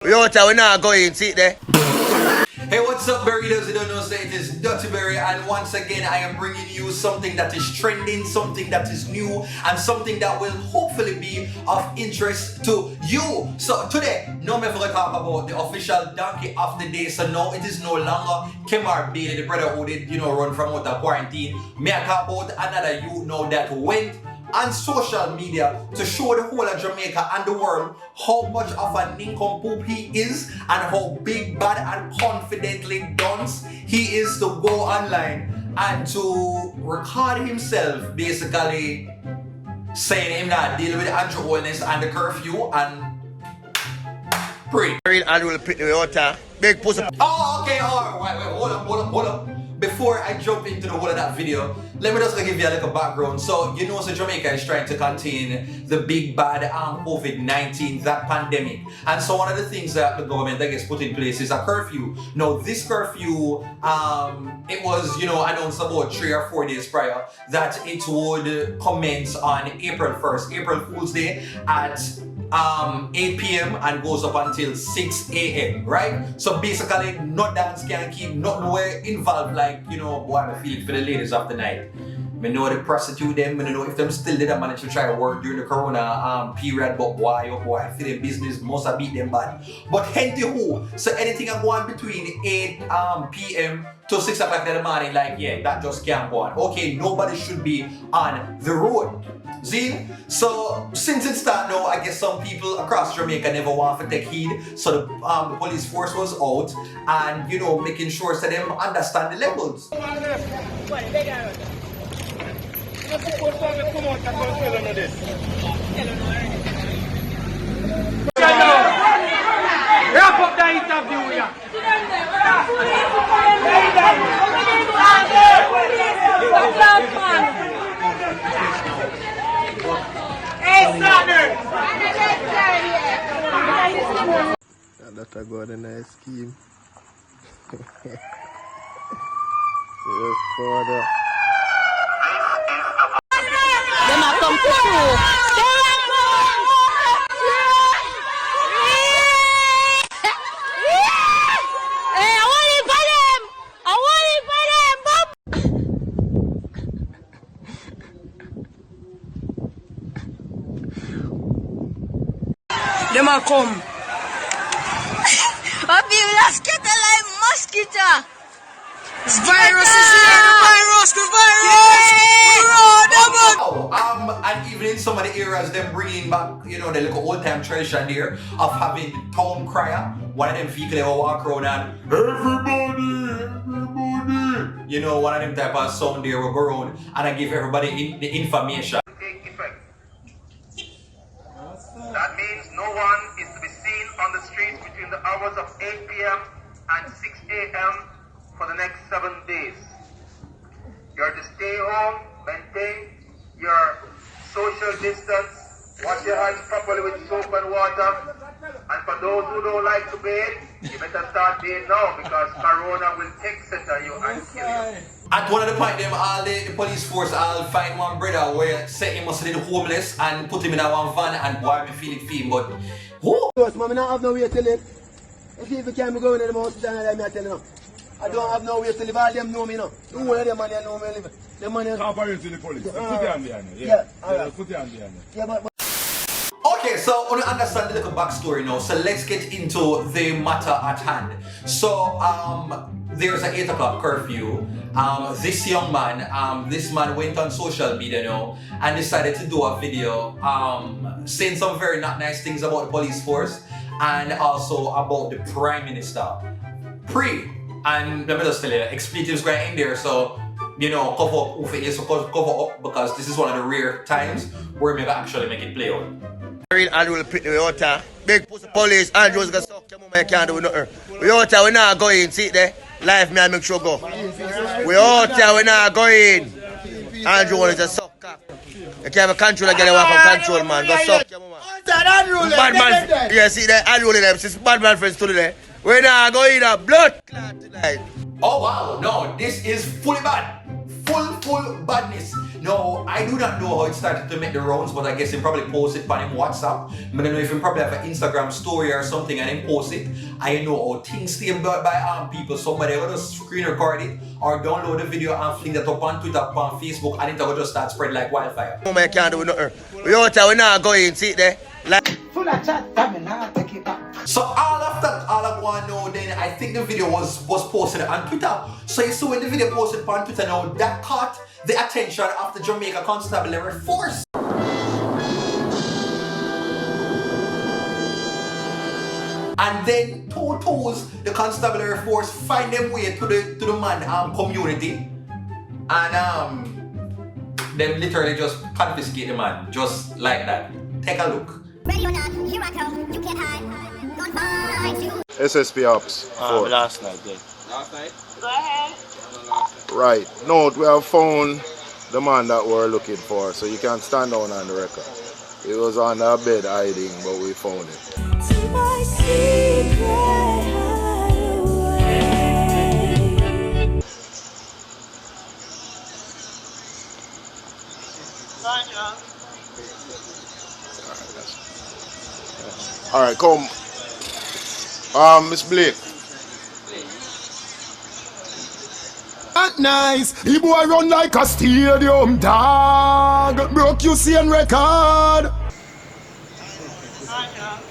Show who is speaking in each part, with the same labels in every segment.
Speaker 1: We out here, we not going, see there.
Speaker 2: Hey, what's up, Burritos? You don't know, say it is Duttyberry, and once again, I am bringing you something that is trending, something that is new, and something that will hopefully be of interest to you. So today, no me for talk about the official donkey of the day. So no, it is no longer Kemar Bailey, the brother who did, run from out of quarantine. Me I talk about another youth now that went on social media to show the whole of Jamaica and the world how much of a nincompoop he is and how big, bad and confidently dunce he is to go online and to record himself basically saying him not deal with Andrew Holness and the curfew and pray.
Speaker 1: And we'll pick the water. Big pussy.
Speaker 2: Oh, okay, alright, wait, hold up. Before I jump into the whole of that video, let me just give you a little background. So, so Jamaica is trying to contain the big bad COVID-19, that pandemic. And so one of the things that the government, I guess, put in place is a curfew. Now, this curfew, it was, announced about 3 or 4 days prior that it would commence on April 1st, April Fool's Day at 8 p.m. and goes up until 6 a.m. right? So basically, no dance can keep, not nowhere involved like, boy, I feel it for the ladies of the night. I know they prostitute them, I know if them still did manage to try to work during the corona period, but boy, oh boy, for their business, must have beat them bad. But henty who, so anything I go on between 8 p.m. to 6 o'clock in the morning, like, yeah, that just can't go on. Okay, nobody should be on the road. See? So, since it started now, I guess some people across Jamaica never want to take heed. So, the police force was out and, making sure so them understand the levels.
Speaker 3: Wrap up the interview, yeah. Hey, Slander!
Speaker 1: That's a good and nice scheme.
Speaker 4: Them a come to show. Hey, I want it for them. I want it for them,
Speaker 3: Them a come.
Speaker 4: I feel like getting like mosquito.
Speaker 3: This virus is here. The virus.
Speaker 2: And even in some of the areas, them bringing back, the little old-time tradition there of having the town crier. One of them people ever walk around and everybody. One of them type of sound there will go around and I give everybody the information.
Speaker 5: Take effect. That means no one is to be seen on the streets between the hours of 8 p.m. and 6 a.m. for the next 7 days. You're to stay home, maintain your social distance, wash your hands properly with soap and water, and for those who don't like to bathe, you better start bathing now because Corona will take center you and kill you.
Speaker 2: At one of the point, them all the police force all find one brother where say he must be homeless and put him in a one van and boy me feel it for him, but who?
Speaker 6: Because I don't have no way to live. If you can't be going to the hospital, I tell you. I don't have no way to live. All them know me now. Don't worry, them man know me live. Them man
Speaker 7: cooperate with the police. Put your hand behind you.
Speaker 6: Yeah.
Speaker 7: Put your hand behind you.
Speaker 6: Yeah, but
Speaker 2: Okay, so I want to understand the little backstory now. So let's get into the matter at hand. So there's an 8 o'clock curfew. This young man, this man went on social media now and decided to do a video saying some very not nice things about the police force and also about the Prime Minister. And let me just tell you, expletives going in there, so cover up who it is, so cover up because this is one of the rare times where we actually make it play out.
Speaker 1: And we'll pick the water. Big pussy police, Andrew's gonna suck your mama, you can't do nothing. We out here, we not going, see there. Life me I make sure go. We out here, we not going. Andrew is a suck cock. You can't have a control again, you walk on control, man. Go suck your mama. Bad man, yeah, see there, Andrew them, since bad man friends to there. We not going a blood clot tonight.
Speaker 2: Oh wow, no, this is fully bad. Full badness. No, I do not know how it started to make the rounds, but I guess he probably posted on him WhatsApp. I don't know if he probably have an Instagram story or something and then post it. I know how things stay by people. Somebody will just screen record it or download the video and fling that up on Twitter, on Facebook, and it will just start spread like wildfire.
Speaker 1: No man can't do nothing. We out here, we not going, see there. Like
Speaker 8: Full of chat, damn now take it back.
Speaker 2: So all of that, all I want to know then, I think the video was posted on Twitter. So you see when the video posted on Twitter now, that caught the attention of the Jamaica Constabulary Force. And then the Constabulary Force find them way to the man community. And them literally just confiscate the man, just like that. Take a look.
Speaker 9: Ready or not, here I come. You can't hide. Gonna find you.
Speaker 10: SSP Ops.
Speaker 11: Last night, yeah.
Speaker 9: Last night? Go ahead.
Speaker 10: Right. No, we have found the man that we're looking for, so you can stand down on the record. He was on the bed hiding, but we found him.
Speaker 9: To my secret hideaway.
Speaker 10: Alright, come. Miss Blake.
Speaker 12: That nice. The boy run like a stadium dog. Broke you see on record.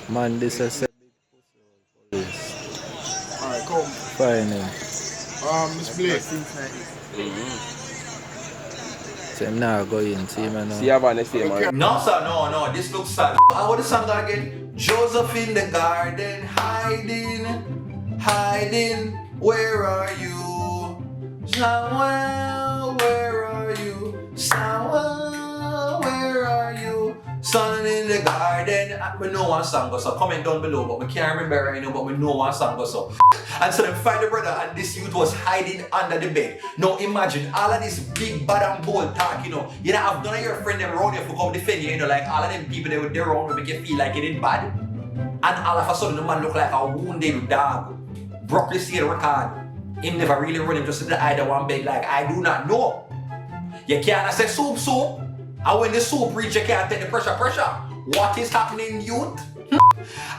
Speaker 11: Man, this is a police.
Speaker 10: Alright, come.
Speaker 11: Fine him.
Speaker 10: Miss Blake.
Speaker 11: So him now go in, see man.
Speaker 13: See how man see man.
Speaker 2: No sir, no, this looks sad. How the song again? Joseph in the garden, hiding, where are you? Samuel, where are you? Samuel, where are you? Son in the garden. We know one song so comment down below, but we can't remember right now, but we know one song so. And so them find the brother and this youth was hiding under the bed. Now imagine all of this big bad and bold talk, you know. You know, have none of your friends them around you for come defend you, you know, like all of them people they were there around will make you feel like it ain't bad. And all of a sudden the man look like a wounded dog. Broccoli see the record. Him never really run him just sit either one bed like I do not know. You can't say soup. And when the soup reach you can't take the pressure. What is happening, youth?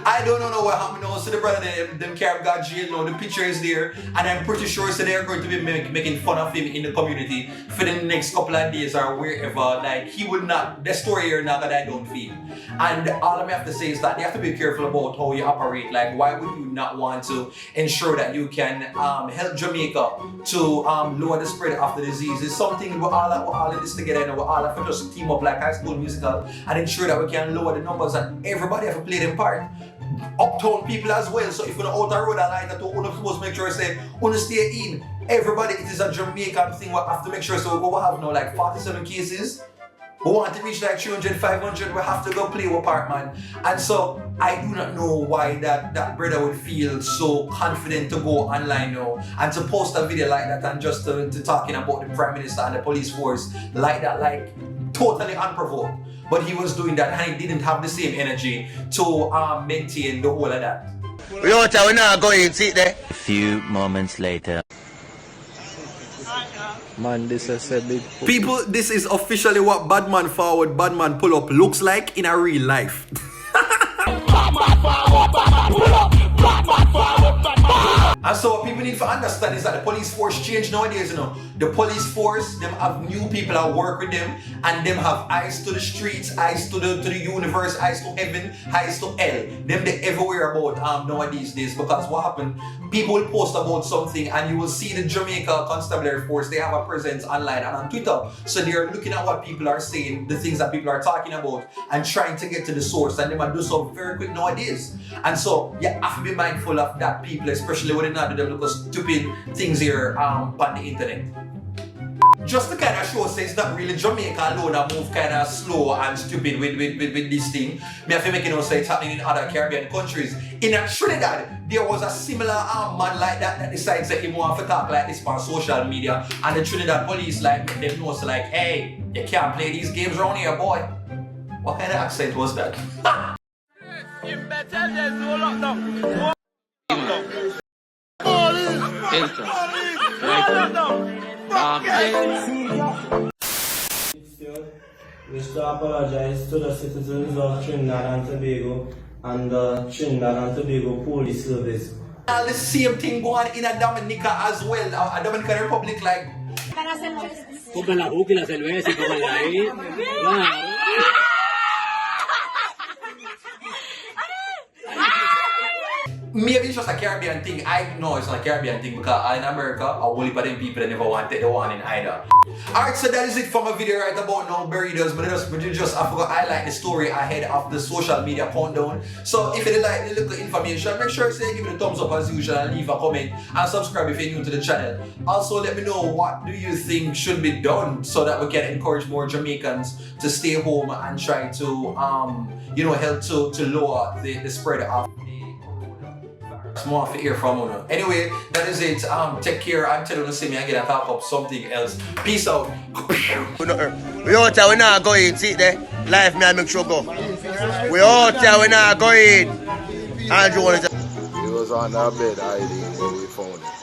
Speaker 2: I don't know what happened now. So the brother them carry got jail now. The picture is there, and I'm pretty sure so they're going to be making fun of him in the community for the next couple of days or wherever. Like he would not. The story here now that I don't feel. And all I have to say is that you have to be careful about how you operate. Like why would you not want to ensure that you can help Jamaica to lower the spread of the disease? It's something we're all in this together and we're all have to just team up like High School Musical and ensure that we can lower the numbers and everybody have to play their part. Uptown people as well, so if you're out the road a line that you're supposed to make sure say stay in. Everybody, it is a Jamaican thing. We have to make sure so we have now like 47 cases. We want to reach like 300, 500, we have to go play our part, man. And so I do not know why that brother would feel so confident to go online now and to post a video like that and just to talking about the Prime Minister and the police force like that, like totally unprovoked. But he was doing that and he didn't have the same energy to maintain the whole of that.
Speaker 1: we out here, we not going, see there.
Speaker 11: A few moments later. Man, this is a big
Speaker 2: People, this is officially what Badman Forward, Badman Pull Up looks like in a real life. And so what people need to understand is that the police force changed nowadays, you know. The police force, them have new people that work with them and them have eyes to the streets, eyes to the universe, eyes to heaven, eyes to hell. Them they everywhere about nowadays days because what happened, people will post about something and you will see the Jamaica Constabulary Force, they have a presence online and on Twitter. So they are looking at what people are saying, the things that people are talking about and trying to get to the source and they might do so very quick nowadays. And so you have to be mindful of that people, especially when they not do them little stupid things here on the internet. Just to kind of show say it's not really Jamaica alone that move kind of slow and stupid with this thing. Me have to make say it's happening in other Caribbean countries. In Trinidad, there was a similar man like that decides that he want to talk like this on social media and the Trinidad police like make them know so like, hey, you can't play these games around here, boy. What kind of accent was that?
Speaker 13: wish to apologize to the citizens of Trinidad and Tobago and the Trinidad and Tobago Police Service.
Speaker 2: The same thing going in a Dominica as well. A Dominican Republic like. Maybe it's just a Caribbean thing. I know it's not a Caribbean thing because in America, a whole heap of them people that never wanted the one in either. Alright, so that is it for my video right about now, Burritos. But I forgot to highlight the story ahead of the social media countdown. So if you did like the little information, make sure to give it a thumbs up as usual and leave a comment and subscribe if you're new to the channel. Also, let me know what do you think should be done so that we can encourage more Jamaicans to stay home and try to help to lower the spread of more to hear from you. Anyway, that is it. Take care. I'm telling you to see me again and talk up something else. Peace out.
Speaker 1: We out here, we not going. See there? Life me I make sure go. We out here, we not going. Andrew
Speaker 10: He was on that bed hiding when we found him.